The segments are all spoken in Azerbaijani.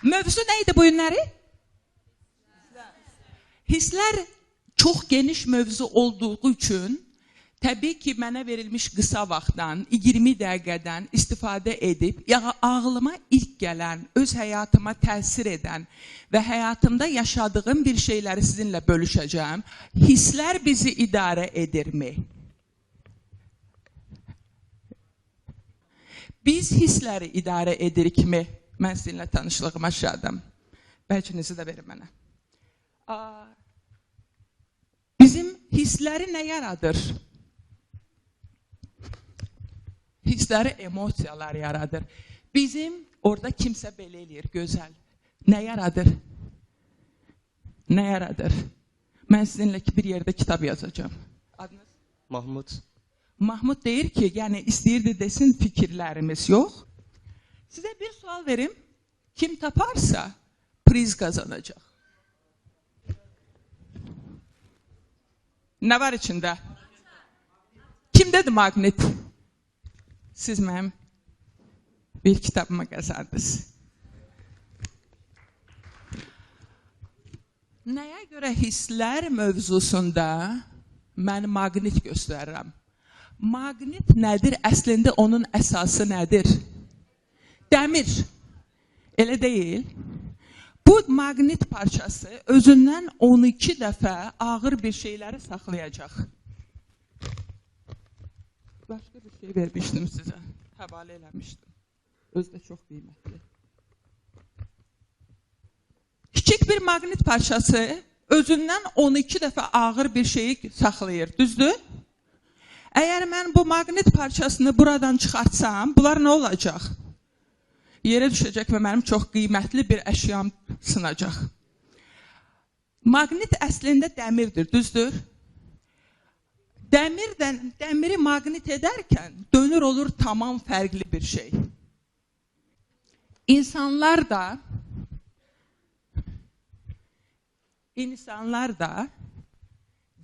Mövzu neydi bu günləri? Hisslər çox geniş mövzu olduğu üçün təbii ki, mənə verilmiş qısa vaxtdan, 20 dəqiqədən istifadə edib, ağlıma ilk gələn, öz həyatıma təsir edən və həyatımda yaşadığım bir şeyləri sizinlə bölüşəcəm. Hisslər bizi idarə edirmi? Biz hissləri idarə edirikmi? Mən sizinlə tanışlığıma şadam. Bəlkinizi də verin mənə. Bizim hissləri nə yaradır? Hissləri emosiyalar yaradır. Bizim orada kimsə belə eləyir, gözəl. Nə yaradır? Nə yaradır? Mən sizinlə bir yerdə kitab yazacağım. Adınız? Mahmud. Mahmud deyir ki, yəni istəyirdi desin fikirlərimiz yox. Sizə bir sual verim. Kim taparsa priz qazanacaq. Nə var içində? Kimdədir maqnit? Siz mənim bir kitabıma qazandınız. Nəyə görə hisslər mövzusunda mən maqnit göstərirəm? Maqnit nədir? Əslində onun əsası nədir? Dəmir. Elə deyil. Bu maqnit parçası özündən 12 dəfə ağır bir şeyləri saxlayacaq. Başqa bir şey vermişdim sizə. Həvalə eləmişdim. Özü də çox qiymətli. Kiçik bir maqnit parçası özündən 12 dəfə ağır bir şeyi saxlayır. Düzdür? Əgər mən bu maqnit parçasını buradan çıxartsam, bunlar nə olacaq? Yerə düşəcək və mənim çox qiymətli bir əşyam sınacaq. Maqnit əslində dəmirdir, düzdür? Dəmiri maqnit edərkən dönür olur tamam fərqli bir şey. İnsanlar da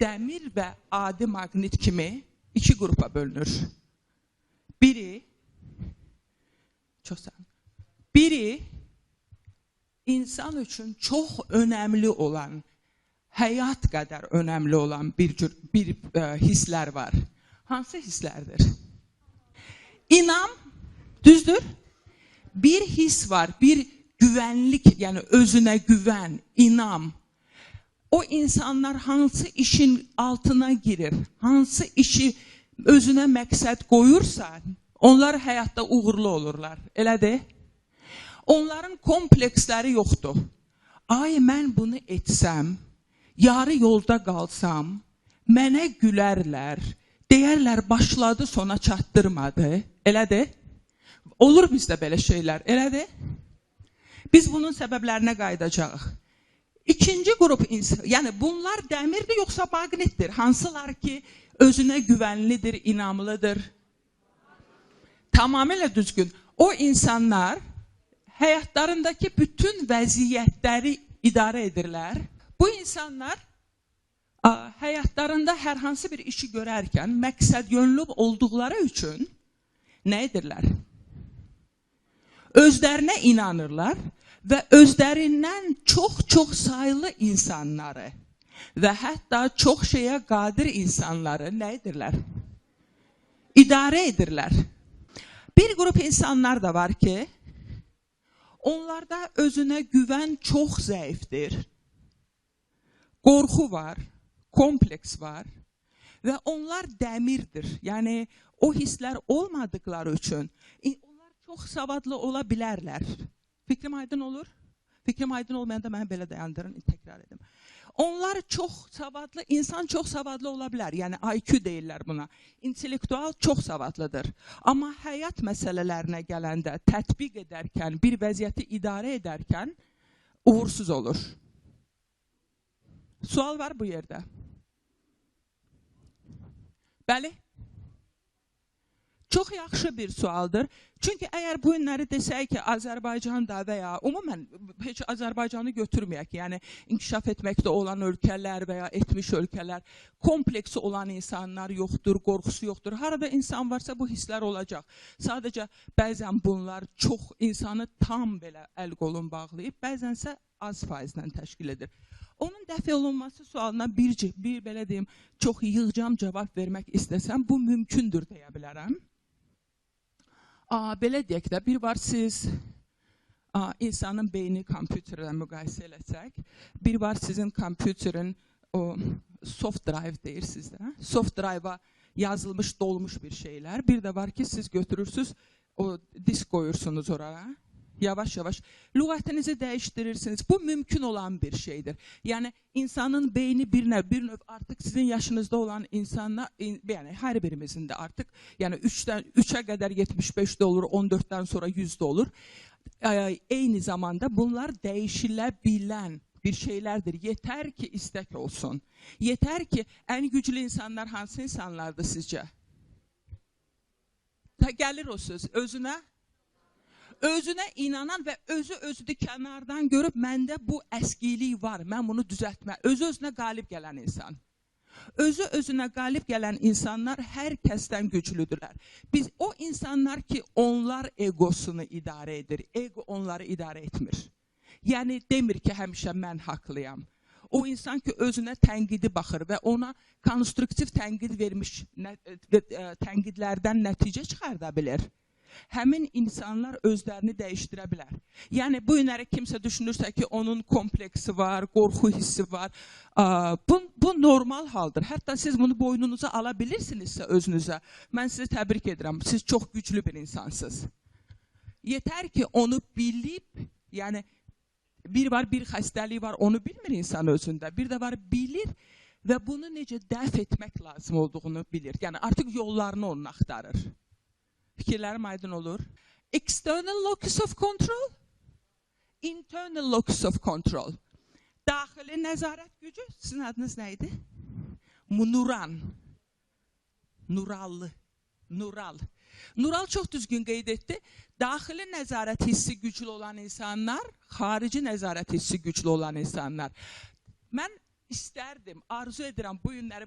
dəmir və adi maqnit kimi iki qrupa bölünür. Biri insan üçün çox önəmli olan, həyat qədər önəmli olan bir hisslər var. Hansı hisslərdir? İnam, düzdür? Bir his var, bir güvənlik, yəni özünə güvən, inam. O insanlar hansı işin altına girir, hansı işi özünə məqsəd qoyursa, onlar həyatda uğurlu olurlar. Elədir? Onların kompleksləri yoxdur. Ay, mən bunu etsəm, yarı yolda qalsam, mənə gülərlər, deyərlər başladı, sona çatdırmadı. Elədir? Olur bizdə belə şeylər, elədir? Biz bunun səbəblərinə qayıdacağıq. İkinci qrup insan, yəni bunlar dəmirdir yoxsa maqnitdir? Hansılar ki, özünə güvənlidir, inamlıdır? Tamamilə düzgün. O insanlar həyatlarındakı bütün vəziyyətləri idarə edirlər. Bu insanlar həyatlarında hər hansı bir işi görərkən məqsəd yönlü olduqları üçün nə edirlər? Özlərinə inanırlar və özlərindən çox sayılı insanları və hətta çox şeyə qadir insanları nə edirlər? İdarə edirlər. Bir qrup insanlar da var ki, onlarda özünə güvən çox zəifdir. Qorxu var, kompleks var və onlar dəmirdir. Yəni, o hisslər olmadıkları üçün onlar çox savadlı ola bilərlər. Fikrim aydın olur? Fikrim aydın olmayanda mənə belə dayandırın, təkrar edim. Onlar çox savadlı, insan çox savadlı ola bilər. Yəni, IQ deyirlər buna. İntellektual çox savadlıdır. Amma həyat məsələlərinə gələndə, tətbiq edərkən, bir vəziyyəti idarə edərkən uğursuz olur. Sual var bu yerdə. Bəli? Çox yaxşı bir sualdır. Çünki əgər bu günləri desək ki, Azərbaycanda və ya umumən heç Azərbaycanı götürməyək, yəni inkişaf etməkdə olan ölkələr və ya etmiş ölkələr, kompleksi olan insanlar yoxdur, qorxusu yoxdur. Harada insan varsa bu hisslər olacaq. Sadəcə bəzən bunlar çox insanı tam belə əl-qolun bağlayıb, bəzənsə az faizlə təşkil edir. Onun dəfə olunması sualına bir belə deyim, çox yığcam cavab vermək istəsəm, bu mümkündür deyə bilərəm. Belə deyək də, bir var siz insanın beyni kompüterlə müqayisə eləsək, bir var sizin kompüterin soft drive deyirsiniz də, soft drive'a yazılmış, dolmuş bir şeylər, bir də var ki, siz götürürsünüz, o disk koyursunuz oraya, yavaş-yavaş lüğətinizi dəyişdirirsiniz. Bu mümkün olan bir şeydir. Yəni, insanın beyni bir növ artıq sizin yaşınızda olan insanlar, yəni hər birimizin də artıq, yəni 3'ə qədər 75'də olur, 14'dən sonra 100'də olur. Eyni zamanda bunlar dəyişilə bilən bir şeylərdir. Yetər ki, istək olsun. Yetər ki, ən güclü insanlar hansı insanlardır sizcə? Gəlir o söz, özünə inanan və özü kənardan görüb, məndə bu əskilik var, mən bunu düzəltmə. Özünə qalib gələn insan. Özünə qalib gələn insanlar hər kəsdən güclüdürlər. Biz o insanlar ki, onlar egosunu idarə edir, ego onları idarə etmir. Yəni, demir ki, həmişə mən haqlıyam. O insan ki, özünə tənqidi baxır və ona konstruktiv tənqid vermiş tənqidlərdən nəticə çıxarda bilir. Həmin insanlar özlərini dəyişdirə bilər. Yəni, bu günləri kimsə düşünürsə ki, onun kompleksi var, qorxu hissi var. Bu normal haldır. Hətta siz bunu boynunuza ala bilirsinizsə özünüzə. Mən sizi təbrik edirəm. Siz çox güclü bir insansınız. Yetər ki, onu bilib, yəni, bir xəstəlik var, onu bilmir insan özündə. Bir də var, bilir və bunu necə dəf etmək lazım olduğunu bilir. Yəni, artıq yollarını onun axtarır. Fikirlərim aydın olur. External locus of control, internal locus of control. Daxili nəzarət gücü, sizin adınız nə idi? Nuran. Nurallı. Nural. Nural çox düzgün qeyd etdi. Daxili nəzarət hissi güclü olan insanlar, xarici nəzarət hissi güclü olan insanlar. Mən istərdim, arzu edirəm bu günləri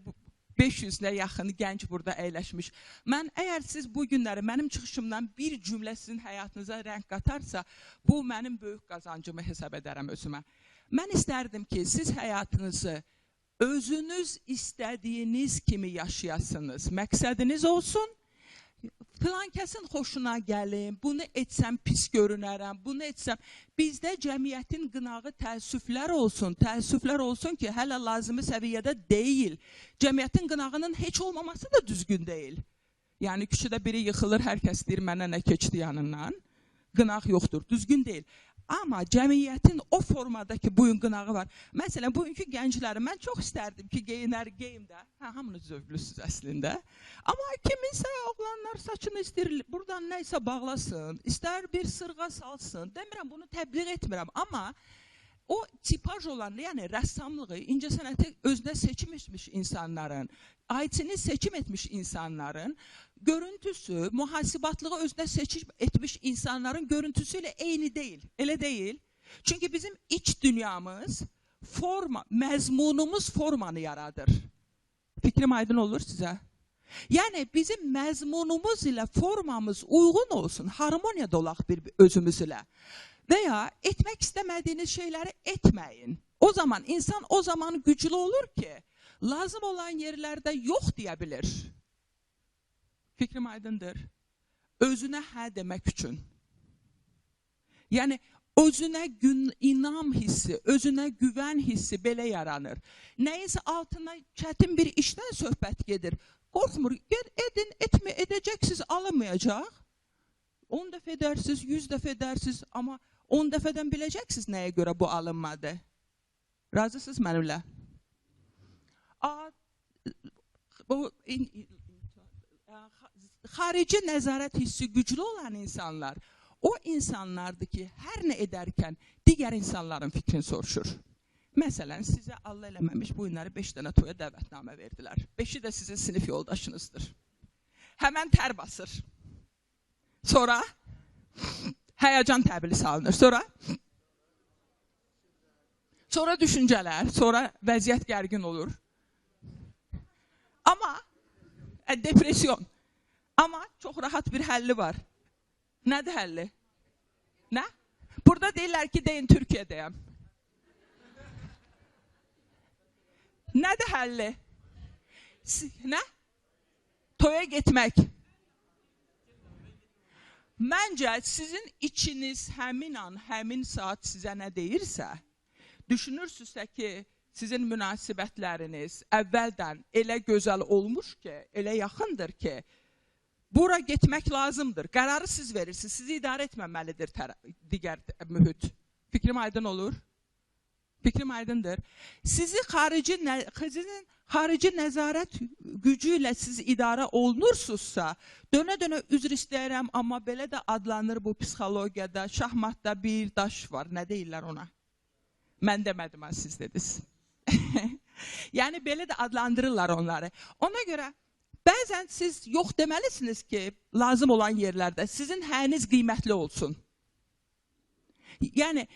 500'lə yaxın gənc burada əyləşmiş. Mən, əgər siz bu günləri mənim çıxışımdan bir cümlə sizin həyatınıza rəng qatarsa, bu mənim böyük qazancımı hesab edərəm özümə. Mən istərdim ki, siz həyatınızı özünüz istədiyiniz kimi yaşayasınız. Məqsədiniz olsun, filan kəsin xoşuna gəlim, bunu etsəm pis görünərəm, bunu etsəm. Bizdə cəmiyyətin qınağı təəssüflər olsun ki, hələ lazımi səviyyədə deyil. Cəmiyyətin qınağının heç olmaması da düzgün deyil. Yəni, küçüdə biri yıxılır, hər kəs deyir, mənə nə keçdi yanından. Qınaq yoxdur, düzgün deyil. Amma cəmiyyətin o formadakı bugün qınağı var. Məsələn, bugünkü gəncləri mən çox istərdim ki, geyimdə, hamınız zövqlüsünüz əslində. Amma kiminsə oğlanlar saçını istəyir, buradan nəysə bağlasın, istər bir sırğa salsın. Demirəm, bunu təbliğ etmirəm, amma o tipaj olan, yəni rəssamlığı, incəsənəti özünə seçim etmiş insanların, aitini seçim etmiş insanların görüntüsü, mühasibatlığı özünə seçim etmiş insanların görüntüsü ilə eyni deyil, elə deyil. Çünki bizim iç dünyamız, məzmunumuz formanı yaradır. Fikrim aydın olur sizə? Yəni, bizim məzmunumuz ilə formamız uyğun olsun, harmoniyada olaq bir özümüz ilə. Və ya etmək istəmədiyiniz şeyləri etməyin. O zaman, insan o zaman güclü olur ki, lazım olan yerlərdə yox deyə bilir. Fikrim aydındır. Özünə hə demək üçün. Yəni, özünə inam hissi, özünə güvən hissi belə yaranır. Nəyinsə altına çətin bir işdən söhbət gedir. Qorxmur, edin, edəcəksiniz, alınmayacaq. 10 dəfə edərsiniz, 100 dəfə edərsiniz, amma 10 dəfədən biləcəksiniz nəyə görə bu alınmadı. Razısınız mənimlə? Xarici nəzarət hissi güclü olan insanlar, o insanlardır ki, hər nə edərkən digər insanların fikrini soruşur. Məsələn, sizə Allah eləməmiş bu günləri 5 dənə toya dəvətnamə verdilər. 5'i də sizin sinif yoldaşınızdır. Həmən tər basır. Sonra həyəcan təbili salınır. Sonra düşüncələr, sonra vəziyyət gərgin olur. Amma depresyon. Amma çox rahat bir həlli var. Nədir həlli? Nə? Burada deyirlər ki, deyin Türkiyədəyəm. Nədir həlli? Nə? Toya getmək. Məncə sizin içiniz həmin an, həmin saat sizə nə deyirsə, düşünürsünüzsə ki, sizin münasibətləriniz əvvəldən elə gözəl olmuş ki, elə yaxındır ki, bura getmək lazımdır. Qərarı siz verirsiniz, sizi idarə etməməlidir digər mühit. Fikrim aydın olur? Fikrim aydındır. Sizin xarici nəzarət gücü ilə siz idarə olunursunuzsa, dönə-dönə üzr istəyirəm, amma belə də adlanır bu psixologiyada, şahmatda bir daş var, nə deyirlər ona? Mən demədim, siz dediniz. Yəni, belə də adlandırırlar onları. Ona görə, bəzən siz yox deməlisiniz ki, lazım olan yerlərdə sizin həyiniz qiymətli olsun. Yəni,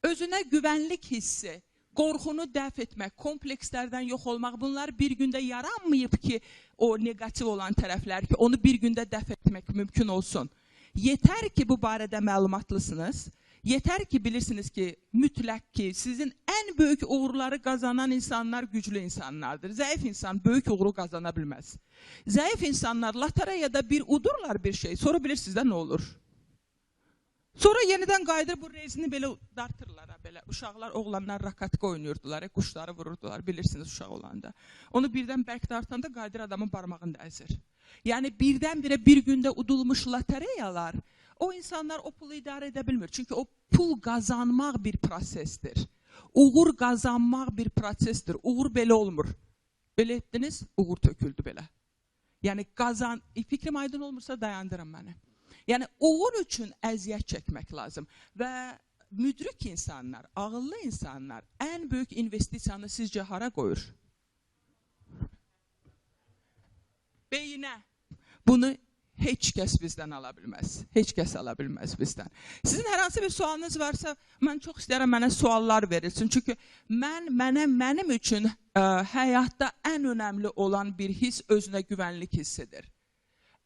özünə güvənlik hissi, qorxunu dəf etmək, komplekslərdən yox olmaq, bunlar bir gündə yaranmayıb ki, o negativ olan tərəflər ki, onu bir gündə dəf etmək mümkün olsun. Yetər ki, bu barədə məlumatlısınız. Yetər ki, bilirsiniz ki, mütləq ki, sizin ən böyük uğurları qazanan insanlar güclü insanlardır. Zəif insan böyük uğuru qazana bilməz. Zəif insanlar lotereyada bir udurlar bir şey, sonra bilirsiniz də nə olur? Sonra yenidən qayıdır, bu rezini belə dartırlar. Belə. Uşaqlar, oğlanlar rakatka oynuyurdular, quşları vururdular, bilirsiniz uşaq olanda. Onu birdən bərk dartanda qayıdır adamın barmağında əzir. Yəni birdən-birə bir gündə udulmuş lotereyalar, o insanlar o pulu idarə edə bilmir. Çünki o pul qazanmaq bir prosesdir. Uğur qazanmaq bir prosesdir. Uğur belə olmur. Belə etdiniz, uğur töküldü belə. Yəni fikrim aydın olmursa dayandırın məni. Yəni uğur üçün əziyyət çəkmək lazım. Və müdrik insanlar, ağıllı insanlar ən böyük investisiyanı sizcə hara qoyur? Beyinə. Bunu heç kəs bizdən ala bilməz. Heç kəs ala bilməz bizdən. Sizin hər hansı bir sualınız varsa, mən çox istəyirəm mənə suallar verilsin. Çünki mənim üçün həyatda ən önəmli olan bir his özünə güvənlik hissidir.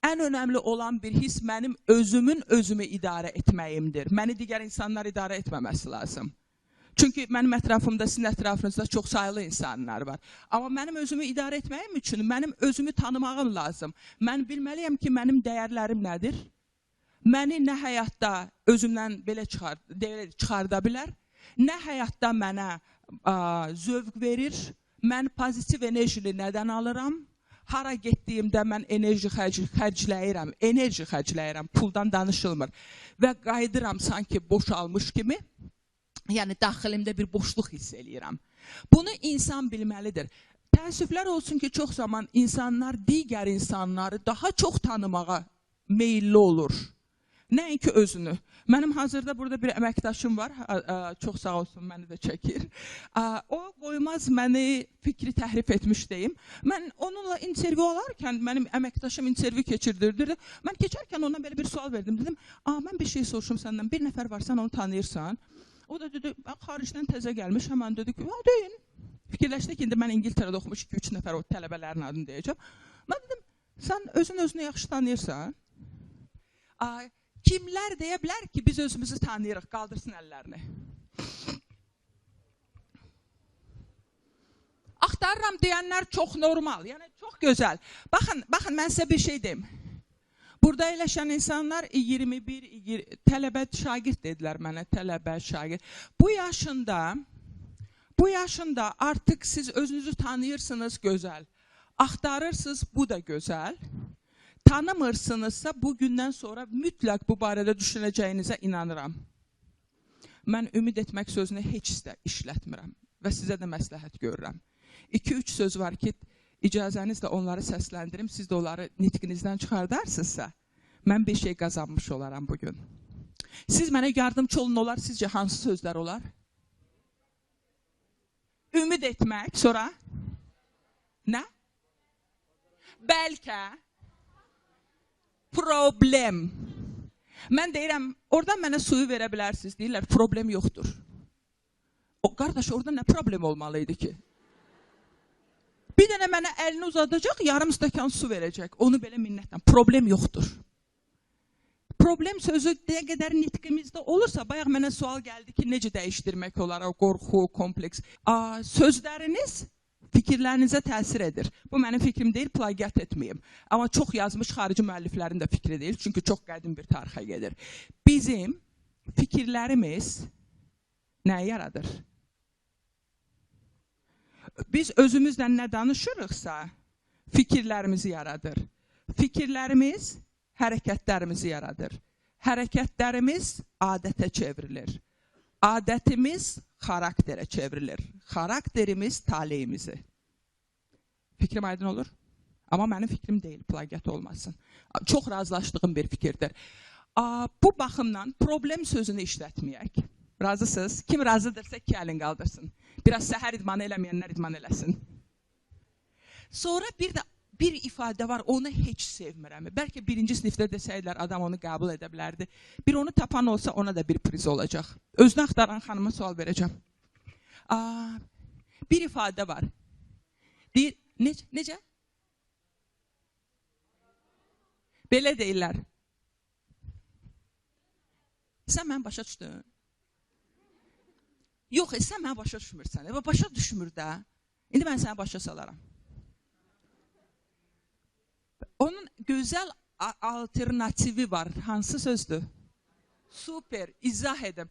Ən önəmli olan bir his mənim özümü idarə etməyimdir. Məni digər insanlar idarə etməməsi lazım. Çünki mənim ətrafımda, sizin ətrafınızda çox sayılı insanlar var. Amma mənim özümü idarə etməyim üçün mənim özümü tanımağım lazım. Mən bilməliyəm ki, mənim dəyərlərim nədir? Məni nə həyatda özümdən belə çıxarda bilər, nə həyatda mənə zövq verir, mən pozitiv enerjini nədən alıram? Hara getdiyimdə mən enerji xərcləyirəm, puldan danışılmır. Və qayıdıram sanki boşalmış kimi. Yəni, daxilimdə bir boşluq hiss eləyirəm. Bunu insan bilməlidir. Təəssüflər olsun ki, çox zaman insanlar digər insanları daha çox tanımağa meyilli olur. Nəinki özünü. Mənim hazırda burada bir əməkdaşım var, çox sağ olsun, məni də çəkir. O qoymaz məni fikri təhrif etmiş deyim. Mən onunla intervyu alarkən, mənim əməkdaşım intervyu keçirdirdi. Mən keçərkən ona belə bir sual verdim. Dedim, mən bir şey soruşum səndən, bir nəfər var, sən onu tanıyırsan. O da dedi, xaricdən təzə gəlmiş, həmən dedi ki, deyin. Fikirləşdi ki, indi mən İngiltərədə oxumuş 2-3 nəfər o tələbələrin adını deyəcəm. Mən dedim, sən özünü yaxşı tanıyırsan. Kimlər deyə bilər ki, biz özümüzü tanıyırıq, qaldırsın əllərini. Axtarıram deyənlər çox normal, yəni çox gözəl. Baxın, mən sizə bir şey deyim. Burada eləşən insanlar 21, tələbə, şagird dedilər mənə, tələbə, şagird. Bu yaşında artıq siz özünüzü tanıyırsınız, gözəl. Axtarırsınız, bu da gözəl. Tanımırsınızsa, bu gündən sonra mütləq bu barədə düşünəcəyinizə inanıram. Mən ümid etmək sözünü heç işlətmirəm və sizə də məsləhət görürəm. 2-3 söz var ki, icazənizlə onları səsləndirim, siz də onları nitqinizdən çıxardarsınızsa, mən bir şey qazanmış olaram bugün. Siz mənə yardımcı olun olar, sizcə hansı sözlər olar? Ümid etmək, sonra? Nə? Bəlkə. Problem. Mən deyirəm, oradan mənə suyu verə bilərsiniz. Deyirlər, problem yoxdur. O qardaş, orada nə problem olmalıydı ki? Bir dənə mənə əlini uzadacaq, yarım stəkan su verəcək. Onu belə minnətlə. Problem yoxdur. Problem sözü nə qədər nitqimizdə olursa, bayaq mənə sual gəldi ki, necə dəyişdirmək olar o qorxu, kompleks. Sözləriniz fikirlərinizə təsir edir. Bu mənim fikrim deyil, plagiat etməyim. Amma çox yazmış xarici müəlliflərin də fikri deyil, çünki çox qədim bir tarixə gedir. Bizim fikirlərimiz nəyi yaradır? Biz özümüzlə nə danışırıqsa, fikirlərimizi yaradır. Fikirlərimiz hərəkətlərimizi yaradır. Hərəkətlərimiz adətə çevrilir. Adətimiz xarakterə çevrilir. Xarakterimiz taleyimizi. Fikrim aydın olur? Amma mənim fikrim deyil, plagiat olmasın. Çox razılaşdığım bir fikirdir. Bu baxımdan problem sözünü işlətməyək. Razısınız? Kim razıdırsa iki əlin qaldırsın. Biraz səhər idmanı eləməyənlər idman eləsin. Sonra bir ifadə var, onu heç sevmirəm. Bəlkə birinci sinifdə desəydilər, adam onu qəbul edə bilərdi. Bir onu tapan olsa, ona da bir priz olacaq. Özünü axtaran xanıma sual verəcəm. Bir ifadə var. Deyir, necə? Belə deyirlər. Sən mən başa düşdün? Yox, sən mən başa düşmürsən. Başa düşmür də. İndi mən səni başa salaram. Onun gözəl alternativi var. Hansı sözdür? Super, izah edim.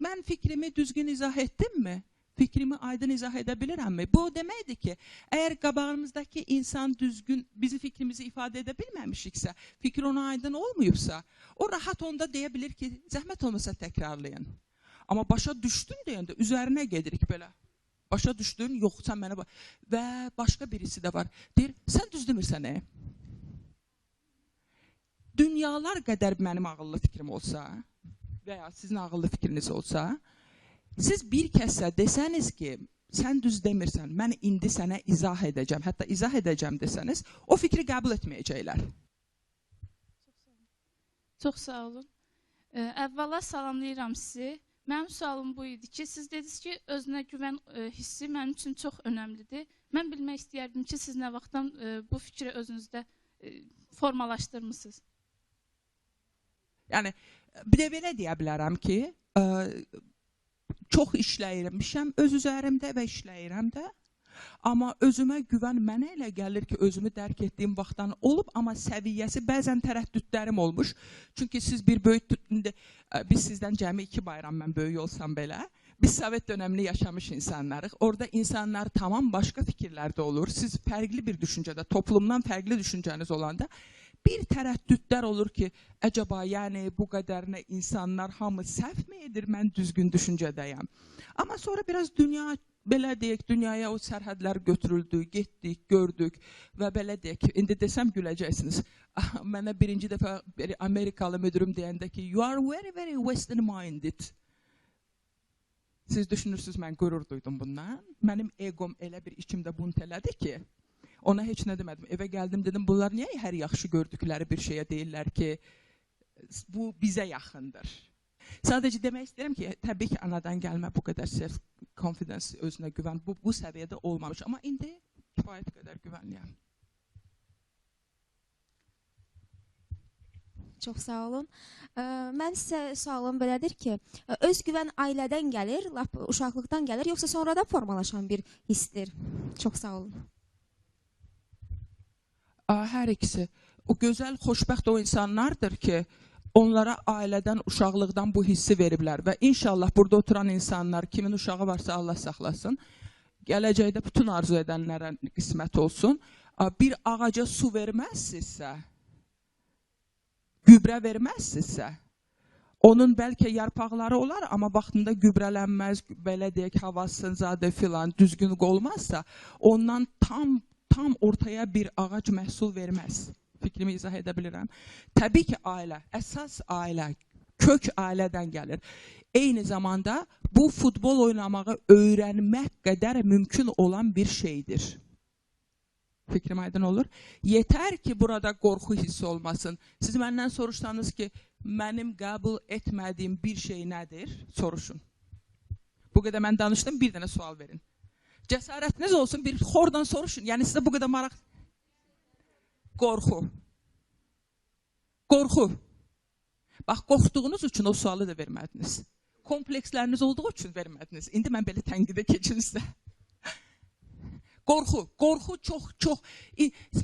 Mən fikrimi düzgün izah etdim mi? Fikrimi aydın izah edə bilirəmmi? Bu deməkdir ki, əgər qabağımızdakı insan düzgün bizi fikrimizi ifadə edə bilməmişiksə, fikir ona aydın olmayıbsa, o rahat onda deyə bilir ki, zəhmət olmasa təkrarlayın. Amma başa düşdün deyəndə üzərinə gedirik belə. Başa düşdün, yox, sən mənə bax. Və başqa birisi də var. Deyir, sən düz demirsən, Dünyalar qədər mənim ağıllı fikrim olsa və ya sizin ağıllı fikriniz olsa, siz bir kəsə desəniz ki, sən düz demirsən, mən indi sənə izah edəcəm, hətta izah edəcəm desəniz, o fikri qəbul etməyəcəklər. Çox sağ olun. Əvvəla salamlayıram sizi. Mənim sualım bu idi ki, siz dediniz ki, özünə güvən hissi mənim üçün çox önəmlidir. Mən bilmək istəyərdim ki, siz nə vaxtdan bu fikri özünüzdə formalaşdırmışsınız? Yəni, bir də belə deyə bilərəm ki, çox işləyirmişəm öz üzərimdə və işləyirəm də. Amma özümə güvən mənə elə gəlir ki, özümü dərk etdiyim vaxtdan olub, amma səviyyəsi bəzən tərəddüdlərim olmuş. Çünki siz bir böyük, biz sizdən cəmi 2 bayram mən böyük olsam belə, biz Sovet dönəmini yaşamış insanlarıq. Orada insanlar tamam başqa fikirlərdə olur. Siz fərqli bir düşüncədə, toplumdan fərqli düşüncəniz olanda, bir tərəddüdlər olur ki, əcəba, yəni bu qədərinə insanlar hamı səhv mi edir, mən düzgün düşüncədəyəm. Amma sonra biraz dünya, belə deyək, dünyaya o sərhədlər götürüldü, getdik, gördük və belə deyək, indi desəm güləcəksiniz. Mənə birinci dəfə Amerikalı müdürüm deyəndə ki, you are very, very western minded. Siz düşünürsünüz, mən qürur duydum bundan. Mənim egom elə bir içimdə bunt elədi ki, ona heç nə demədim. Evə gəldim, dedim, bunlar niyə hər yaxşı gördükləri bir şeyə deyirlər ki, bu bizə yaxındır. Sadəcə demək istəyirəm ki, təbii ki, anadan gəlmə bu qədər self-confidence, özünə güvən, bu səviyyədə olmamış. Amma indi kifayət qədər güvənliyəm. Çox sağ olun. Mən sizə sualım belədir ki, öz güvən ailədən gəlir, lap uşaqlıqdan gəlir, yoxsa sonradan formalaşan bir hissdir? Çox sağ olun. Hər ikisi. O gözəl, xoşbəxt o insanlardır ki, onlara ailədən, uşaqlıqdan bu hissi veriblər və inşallah burada oturan insanlar, kimin uşağı varsa Allah saxlasın, gələcəkdə bütün arzu edənlərə qismət olsun. Bir ağaca su verməzsinizsə, gübrə verməzsinizsə, onun bəlkə yarpaqları olar, amma vaxtında gübrələnməz, belə deyək, havası, zadə filan düzgün olmazsa, ondan tam ortaya bir ağac məhsul verməz. Fikrimi izah edə bilirəm. Təbii ki, ailə, əsas ailə, kök ailədən gəlir. Eyni zamanda bu futbol oynamağı öyrənmək qədər mümkün olan bir şeydir. Fikrim aydın olur. Yeter ki burada qorxu hissi olmasın. Siz məndən soruşsanız ki, mənim qəbul etmədiyim bir şey nədir? Soruşun. Bu qədər mən danışdım, bir dənə sual verin. Cəsarətiniz olsun, bir xordan soruşun. Yəni sizə bu qədər maraq... Qorxu. Qorxu. Bax, qorxduğunuz üçün o sualı da vermədiniz. Kompleksləriniz olduğu üçün vermədiniz. İndi mən belə tənqidə keçin sizə. Qorxu. Qorxu çox.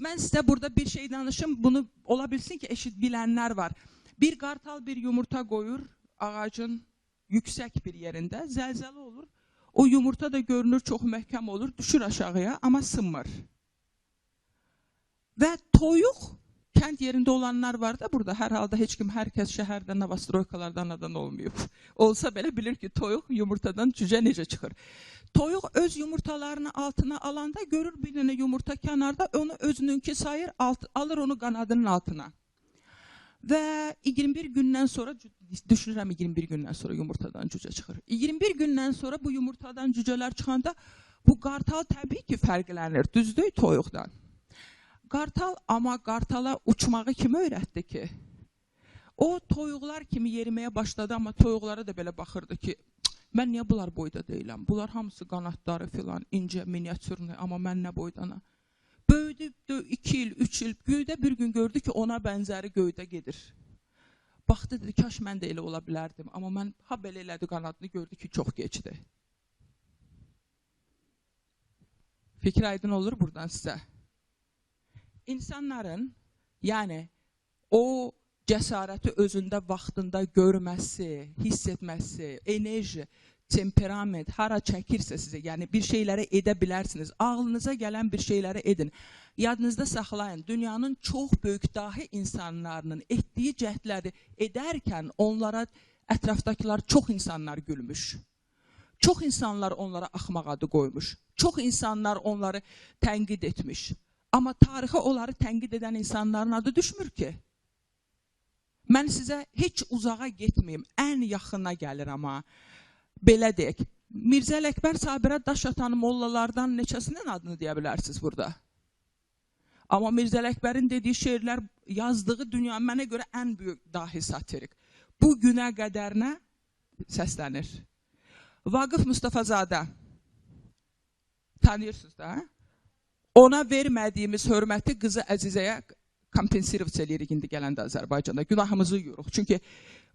Mən sizə burada bir şey danışım. Bunu ola bilsin ki, bilənlər var. Bir qartal bir yumurta qoyur ağacın yüksək bir yerində. Zəlzələ olur. O yumurta da görünür çox məhkəm olur. Düşür aşağıya, amma sınmır. Və toyuq, kənd yerində olanlar var da burada. Hər halda heç kim, hər kəs şəhərdə Novostroykalardan anadan olmayıb. Olsa belə bilir ki, toyuq yumurtadan cücə necə çıxır. Toyuq öz yumurtalarını altına alanda görür bir dənə yumurta kənarda, onu özününki sayır, alır onu qanadının altına. Və 21 gündən sonra, düşünürəm 21 gündən sonra yumurtadan cücə çıxır. 21 gündən sonra bu yumurtadan cücələr çıxanda bu qartal təbii ki fərqlənir, düzdür toyuqdan. Qartal, amma qartala uçmağı kimi öyrətdi ki? O toyuqlar kimi yeriməyə başladı, amma toyuqlara da belə baxırdı ki, mən niyə bunlar boyda deyiləm? Bunlar hamısı qanadları filan, incə, miniatürlü, amma mən nə boydana? Böyüdü 2 il, 3 il, göydə bir gün gördü ki, ona bənzəri göydə gedir. Baxdı, dedi, kaş mən də elə ola bilərdim, amma mən ha belə elədi qanadını, gördü ki, çox geçdi. Fikir aydın olur buradan sizə. İnsanların, yəni, o cəsarəti özündə vaxtında görməsi, hiss etməsi, enerji, temperament, hara çəkirsə sizə, yəni bir şeyləri edə bilərsiniz. Ağlınıza gələn bir şeyləri edin. Yadınızda saxlayın, dünyanın çox böyük dahi insanlarının etdiyi cəhdləri edərkən onlara ətrafdakılar çox insanlar gülmüş. Çox insanlar onlara axmaq adı qoymuş. Çox insanlar onları tənqid etmiş. Amma tarixə onları tənqid edən insanların adı düşmür ki. Mən sizə heç uzağa getməyim, ən yaxına gəlir amma. Belə deyək, Mirzə Ələkbər Sabirə daş atan mollalardan neçəsinin adını deyə bilərsiniz burada? Amma Mirzə Ələkbərin dediyi şeirlər, yazdığı dünya mənə görə ən böyük dahi satirik. Bu günə qədərinə səslənir. Vaqif Mustafazadə, tanıyırsınız da? Ona vermədiyimiz hörməti qızı Əzizəyə kompensirov eləyirik indi gələndə Azərbaycanda. Günahımızı yuyuruq. Çünki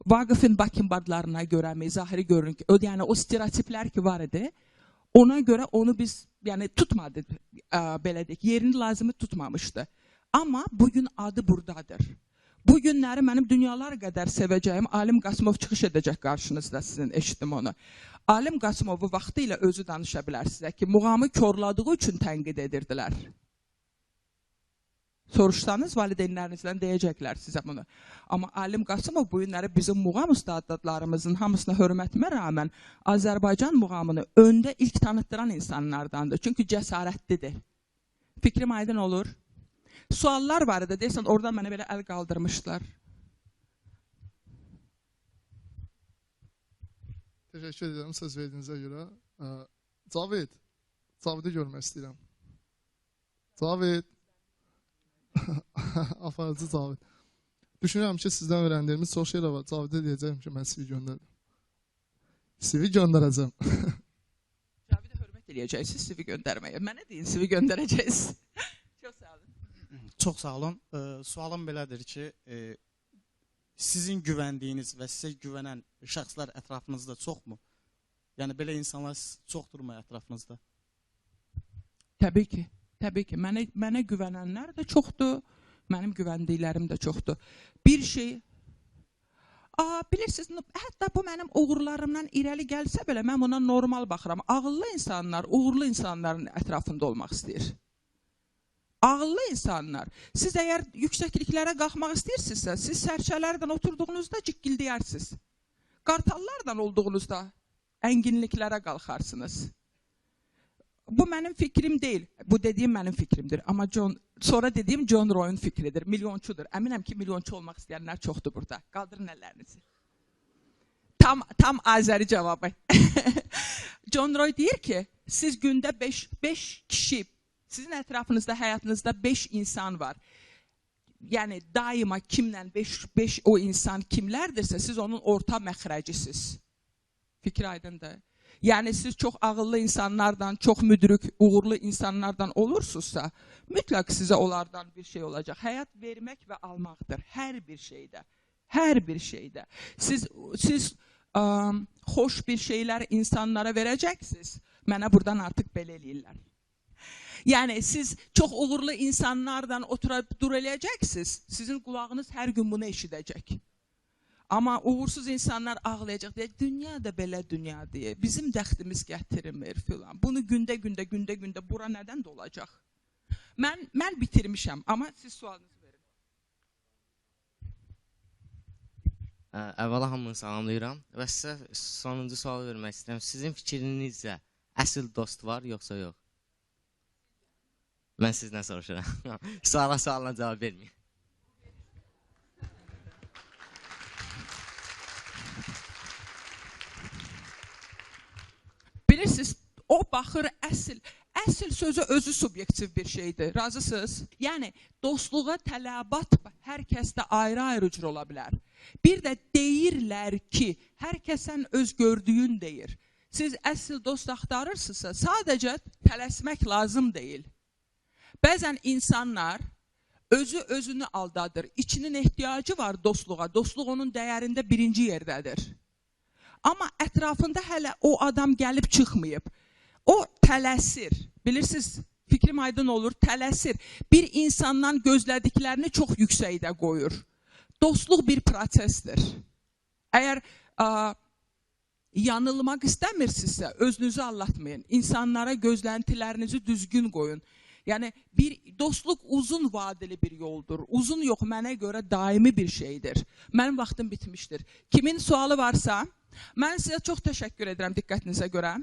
Vaqifin bakımbardlarına görə, zahiri görünür ki, yəni o stereotiplər ki var idi, ona görə onu biz tutmadı, belə deyək, yerini lazımı tutmamışdı. Amma bugün adı buradadır. Bu günləri mənim dünyalar qədər sevəcəyim Alim Qasımov çıxış edəcək qarşınızda, sizin eşitdim onu. Alim Qasımovu vaxtı ilə özü danışa bilər sizə ki, muğamı körladığı üçün tənqid edirdilər. Soruşsanız, valideynlərinizdən deyəcəklər sizə bunu. Amma Alim Qasımov bu günləri bizim muğam ustadlarımızın hamısına hörmətimə rəğmən Azərbaycan muğamını öndə ilk tanıtdıran insanlardandır. Çünki cəsarətlidir. Fikrim aydın olur. Suallar var idi, deyəsən, oradan mənə belə əl qaldırmışlar. Teşekkür ederim söz verdiğinize göre. Cavid'i görmək istəyirəm. Cavid. Aparıcı Cavid. Düşünürəm ki, sizdən öyrəndiyimiz çox şeylər var. Cavid'e deyəcəyim ki, mən CV göndərdim. CV göndərəcəm. Cavid'e hörmət eləyəcəksiniz CV göndərməyə. Mənə deyin CV göndərəcəksiniz. Çox sağ olun. Çox sağ olun. Sualım belədir ki, sizin güvəndiyiniz və sizə güvənən şəxslər ətrafınızda çoxmu? Yəni, belə insanlar çoxdurmu ətrafınızda? Təbii ki. Təbii ki. Mənə güvənənlər də çoxdur, mənim güvəndiklərim də çoxdur. Bir şey, bilirsiniz, hətta bu mənim uğurlarımdan irəli gəlsə belə, mən buna normal baxıram. Ağıllı insanlar, uğurlu insanların ətrafında olmaq istəyir. Ağıllı insanlar. Siz əgər yüksəkliklərə qalxmaq istəyirsinizsə, siz sərçələrdən oturduğunuzda cikkildiyərsiniz. Qartallardan olduğunuzda ənginliklərə qalxarsınız. Bu mənim fikrim deyil. Bu dediyim mənim fikrimdir. Amma sonra dediyim John Roy'un fikridir. Milyonçudur. Əminəm ki, milyonçu olmaq istəyənlər çoxdur burada. Qaldırın əllərinizi. Tam Azəri cavabı. John Roy deyir ki, siz gündə 5 kişi Sizin ətrafınızda, həyatınızda 5 insan var. Yəni daima kimlə 5 o insan kimlərdirsə, siz onun orta məxrəcisiniz. Fikir aydındır. Yəni siz çox ağıllı insanlardan, çox müdrik, uğurlu insanlardan olursunuzsa, mütləq sizə onlardan bir şey olacaq. Həyat vermək və almaqdır. Hər bir şeydə. Hər bir şeydə. Siz xoş bir şeylər insanlara verəcəksiniz. Mənə buradan artıq belə eləyirlər. Yəni siz çox uğurlu insanlardan oturub dur eləyəcəksiniz. Sizin qulağınız hər gün bunu eşidəcək. Amma uğursuz insanlar ağlayacaq deyə, dünya da belə dünya deyə, bizim dəxtimiz gətirmir filan. Bunu gündə bura nədən də olacaq? Mən bitirmişəm, amma siz sualınızı verin. Əvvəla hamını salamlayıram və sizə sonuncu sual vermək istəyirəm. Sizin fikrinizcə əsl dost var, yoxsa yox? Mən sizdən soruşuram. Sualına cavab verməyim. Bilirsiniz, o baxır əsl sözü özü subyektiv bir şeydir. Razısınız? Yəni, dostluğa tələbat hər kəsdə ayrı-ayrı cür ola bilər. Bir də deyirlər ki, hər kəsən öz gördüyün deyir. Siz əsl dost axtarırsınızsa, sadəcə tələsmək lazım deyil. Bəzən insanlar özünü aldadır. İçinin ehtiyacı var dostluğa. Dostluq onun dəyərində birinci yerdədir. Amma ətrafında hələ o adam gəlib çıxmayıb. O tələsir. Bilirsiniz, fikrim aydın olur, tələsir. Bir insandan gözlədiklərini çox yüksəkdə qoyur. Dostluq bir prosesdir. Əgər yanılmaq istəmirsinizsə, özünüzü aldatmayın. İnsanlara gözləntilərinizi düzgün qoyun. Yəni, dostluq uzun vadeli bir yoldur. Uzun yox, mənə görə daimi bir şeydir. Mənim vaxtım bitmişdir. Kimin sualı varsa, mən sizə çox təşəkkür edirəm diqqətinizə görə.